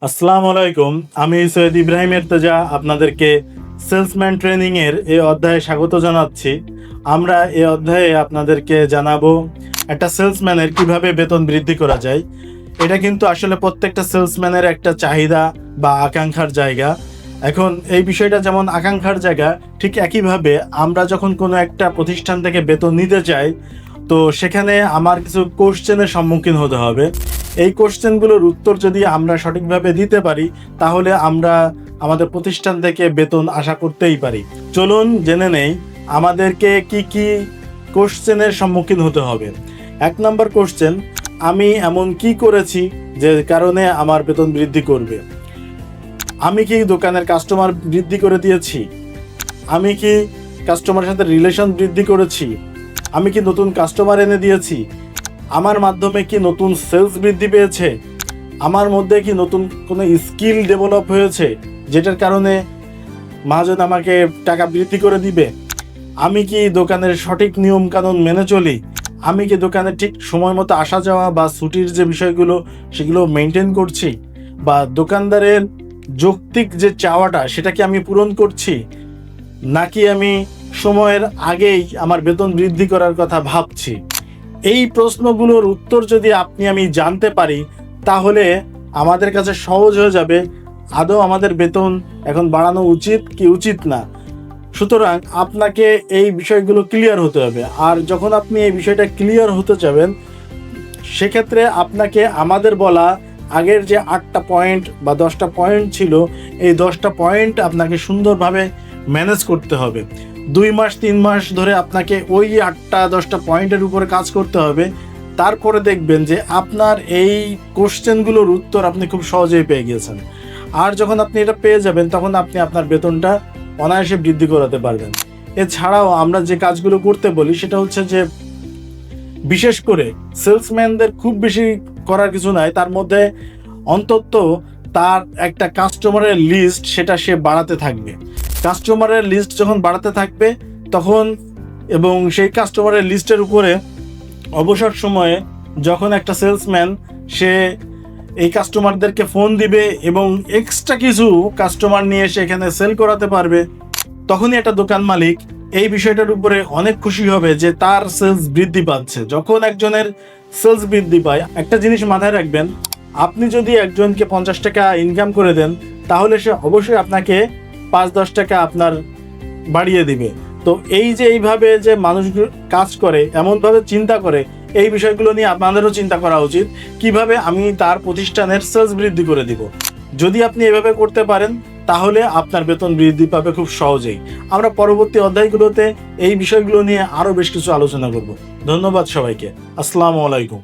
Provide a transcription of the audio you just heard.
আসসালামু আলাইকুম। আমি সৈয়দ ইব্রাহিম এরতেজা আপনাদেরকে সেলসম্যান ট্রেনিং এর এই অধ্যায়ে স্বাগত জানাচ্ছি। আমরা এই অধ্যায়ে আপনাদেরকে জানাবো একটা সেলসম্যানের কিভাবে বেতন বৃদ্ধি করা যায়। এটা কিন্তু আসলে প্রত্যেকটা সেলসম্যানের একটা চাহিদা বা আকাঙ্ক্ষার জায়গা। এখন এই বিষয়টা যেমন আকাঙ্ক্ষার জায়গা, ঠিক একইভাবে আমরা যখন কোনো একটা প্রতিষ্ঠান থেকে বেতন নিতে চাই, তো সেখানে আমার কিছু কোশ্চেনের সম্মুখীন হতে হবে। এই কোশ্চেনগুলোর উত্তর যদি আমরা সঠিকভাবে দিতে পারি, তাহলে আমরা আমাদের প্রতিষ্ঠান থেকে বেতন আশা করতেই পারি। চলুন জেনে নেই আমাদেরকে কি কি কোশ্চেনের সম্মুখীন হতে হবে। 1 নম্বর কোশ্চেন, আমি এমন কি করেছি যে কারণে আমার বেতন বৃদ্ধি করবে? আমি কি দোকানের কাস্টমার বৃদ্ধি করে দিয়েছি? আমি কি কাস্টমারের সাথে রিলেশন বৃদ্ধি করেছি? আমি কি নতুন কাস্টমার এনে দিয়েছি? আমার মাধ্যমে কি নতুন সেলস বৃদ্ধি পেয়েছে? আমার মধ্যে কি নতুন কোনো স্কিল ডেভেলপ হয়েছে যেটার কারণে মহাজন আমাকে টাকা বৃদ্ধি করে দিবে? আমি কি দোকানের সঠিক নিয়ম কানুন মেনে চলি? আমি কি দোকানে ঠিক সময় মতো আসা যাওয়া বা ছুটির যে বিষয়গুলো সেগুলো মেনটেন করছি? বা দোকানদারের যৌক্তিক যে চাওয়াটা সেটা কি আমি পূরণ করছি? নাকি আমি সময়ের আগেই আমার বেতন বৃদ্ধি করার কথা ভাবছি? এই প্রশ্নগুলোর উত্তর যদি আমি জানতে পারি, তাহলে আমাদের কাছে সহজ হয়ে যাবে আদৌ আমাদের বেতন এখন বাড়ানো উচিত কি উচিত না। সুতরাং আপনাকে এই বিষয়গুলো ক্লিয়ার হতে হবে। আর যখন আপনি এই বিষয়টা ক্লিয়ার হতে যাবেন, সেক্ষেত্রে আপনাকে আমাদের বলা আগের যে 8টা পয়েন্ট বা 10টা পয়েন্ট ছিল, এই 10টা পয়েন্ট আপনাকে সুন্দরভাবে ম্যানেজ করতে হবে। 2 মাস 3 মাস ধরে আপনাকে ওই 8টা 10টা পয়েন্টের উপরে কাজ করতে হবে। তারপরে দেখবেন যে আপনার এই কোশ্চেনগুলোর উত্তর আপনি খুব সহজেই পেয়ে গিয়েছেন। আর যখন আপনি এটা পেয়ে যাবেন, তখন আপনি আপনার বেতনটা অনায়াসে বৃদ্ধি করাতে পারবেন। এছাড়াও আমরা যে কাজগুলো করতে বলি সেটা হচ্ছে যে, বিশেষ করে সেলসম্যানদের খুব বেশি করার কিছু নাই, তার মধ্যে অন্তত তার একটা কাস্টমারের লিস্ট সেটা সে বাড়াতে থাকবে। কাস্টমারের লিস্ট যখন বাড়াতে থাকবে তখন, এবং সেই কাস্টমারের লিস্টের উপরে অবসর সময়ে যখন একটা সেলসম্যান সে এই কাস্টমারদেরকে ফোন দিবে এবং এক্সট্রা কিছু কাস্টমার নিয়ে এসে এখানে সেল করাতে পারবে, তখনই একটা দোকান মালিক এই বিষয়টার উপরে অনেক খুশি হবে যে তার সেলস বৃদ্ধি পাচ্ছে। যখন একজনের সেলস বৃদ্ধি পায়, একটা জিনিস মাথায় রাখবেন, আপনি যদি একজনকে 50 টাকা ইনকাম করে দেন, তাহলে সে অবশ্যই আপনাকে 5-10 টাকা আপনার বাড়িয়ে দিবে। তো এই যে এইভাবে যে মানুষগুলো কাজ করে, এমনভাবে চিন্তা করে, এই বিষয়গুলো নিয়ে আপনাদেরও চিন্তা করা উচিত, কিভাবে আমি তার প্রতিষ্ঠানের সেলস বৃদ্ধি করে দিব। যদি আপনি এভাবে করতে পারেন, তাহলে আপনার বেতন বৃদ্ধি পাবে খুব সহজেই। আমরা পরবর্তী অধ্যায়গুলোতে এই বিষয়গুলো নিয়ে আরও বেশ কিছু আলোচনা করব। ধন্যবাদ সবাইকে। আসসালামু আলাইকুম।